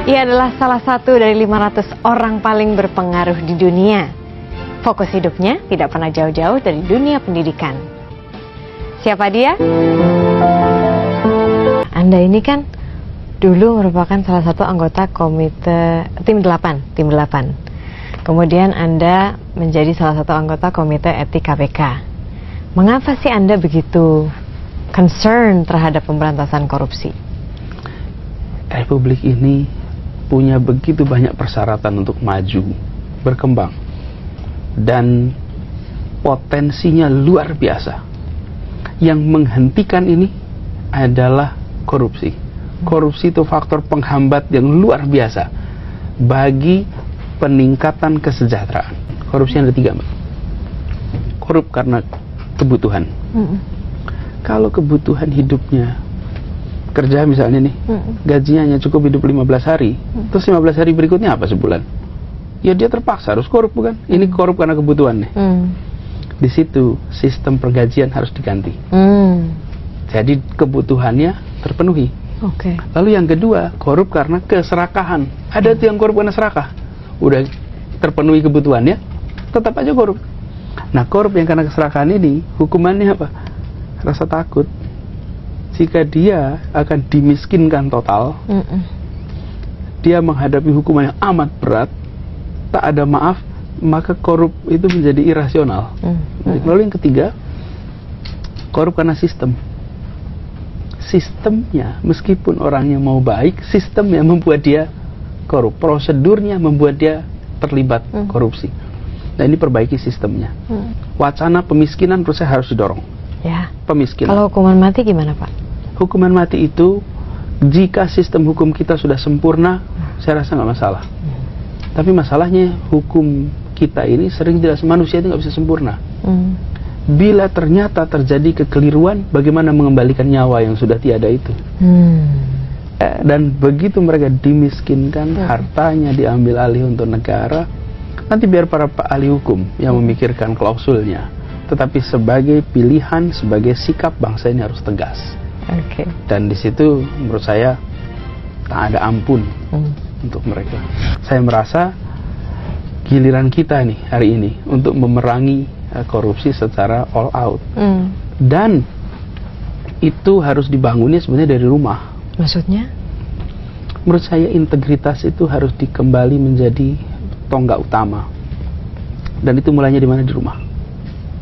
Ia adalah salah satu dari 500 orang paling berpengaruh di dunia. Fokus hidupnya tidak pernah jauh-jauh dari dunia pendidikan. Siapa dia? Anda ini kan dulu merupakan salah satu anggota komite tim 8. Kemudian Anda menjadi salah satu anggota komite etik KPK. Mengapa sih Anda begitu concern terhadap pemberantasan korupsi? Republik ini punya begitu banyak persyaratan untuk maju, berkembang, dan potensinya luar biasa. Yang menghentikan ini adalah korupsi. Korupsi itu faktor penghambat yang luar biasa bagi peningkatan kesejahteraan. Korupsi ada 3, Mbak. Korup karena kebutuhan. Kalau kebutuhan hidupnya, kerja misalnya nih, gajinya hanya cukup hidup 15 hari, terus 15 hari berikutnya apa sebulan? Ya dia terpaksa harus korup, bukan? Ini korup karena kebutuhan nih. Di situ sistem pergajian harus diganti. Jadi kebutuhannya terpenuhi. Lalu yang kedua, korup karena keserakahan. Ada tuh yang korup karena serakah. Udah terpenuhi kebutuhannya, tetap aja korup. Nah, korup yang karena keserakahan ini, hukumannya apa? Rasa takut. Jika dia akan dimiskinkan total, dia menghadapi hukuman yang amat berat, tak ada maaf, maka korup itu menjadi irasional. Lalu yang ketiga, korup karena sistem. Sistemnya, meskipun orangnya mau baik, sistemnya membuat dia korup. Prosedurnya membuat dia terlibat korupsi. Nah, ini perbaiki sistemnya. Wacana pemiskinan menurut saya harus didorong. Ya. Pemiskinan. Kalau hukuman mati gimana, Pak? Hukuman mati itu, jika sistem hukum kita sudah sempurna, saya rasa nggak masalah. Tapi masalahnya hukum kita ini sering tidak, manusia itu nggak bisa sempurna. Bila ternyata terjadi kekeliruan, bagaimana mengembalikan nyawa yang sudah tiada itu? Dan begitu mereka dimiskinkan, hartanya diambil alih untuk negara, nanti biar para ahli hukum yang memikirkan klausulnya. Tetapi sebagai pilihan, sebagai sikap bangsa ini harus tegas. Dan di situ menurut saya tak ada ampun untuk mereka. Saya merasa giliran kita nih hari ini untuk memerangi korupsi secara all out. Dan itu harus dibangunnya sebenarnya dari rumah. Maksudnya? Menurut saya integritas itu harus dikembali menjadi tonggak utama. Dan itu mulainya di mana? Di rumah.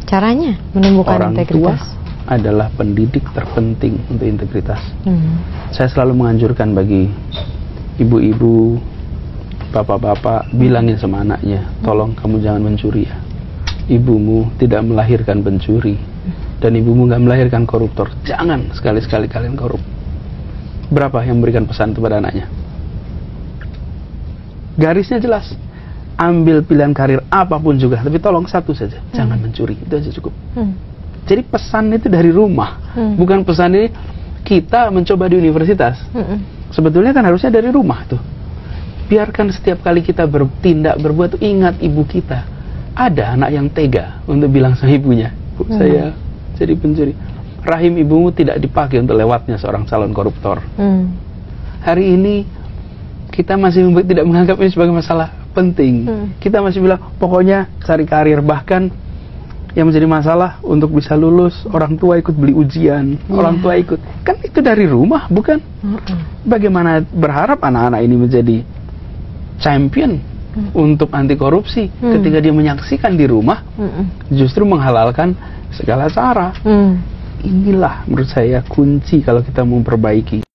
Caranya menumbuhkan integritas. Orang tua adalah pendidik terpenting untuk integritas. Saya selalu menganjurkan bagi ibu-ibu, bapak-bapak, bilangin sama anaknya, tolong kamu jangan mencuri ya. Ibumu tidak melahirkan pencuri, dan ibumu nggak melahirkan koruptor. Jangan sekali-sekali kalian korup. Berapa yang memberikan pesan kepada anaknya? Garisnya jelas. Ambil pilihan karir apapun juga, tapi tolong satu saja, jangan mencuri. Itu aja cukup. Jadi pesan itu dari rumah, bukan pesan ini kita mencoba di universitas. Sebetulnya kan harusnya dari rumah tuh. Biarkan setiap kali kita bertindak, berbuat, ingat ibu kita. Ada anak yang tega untuk bilang sama ibunya, Bu, saya jadi pencuri. Rahim ibumu tidak dipakai untuk lewatnya seorang calon koruptor. Hari ini kita masih tidak menganggap ini sebagai masalah penting. Kita masih bilang pokoknya cari karir, bahkan yang menjadi masalah untuk bisa lulus, orang tua ikut beli ujian, orang tua ikut. Kan itu dari rumah, bukan? Bagaimana berharap anak-anak ini menjadi champion untuk anti korupsi ketika dia menyaksikan di rumah justru menghalalkan segala cara. Inilah menurut saya kunci kalau kita mau memperbaiki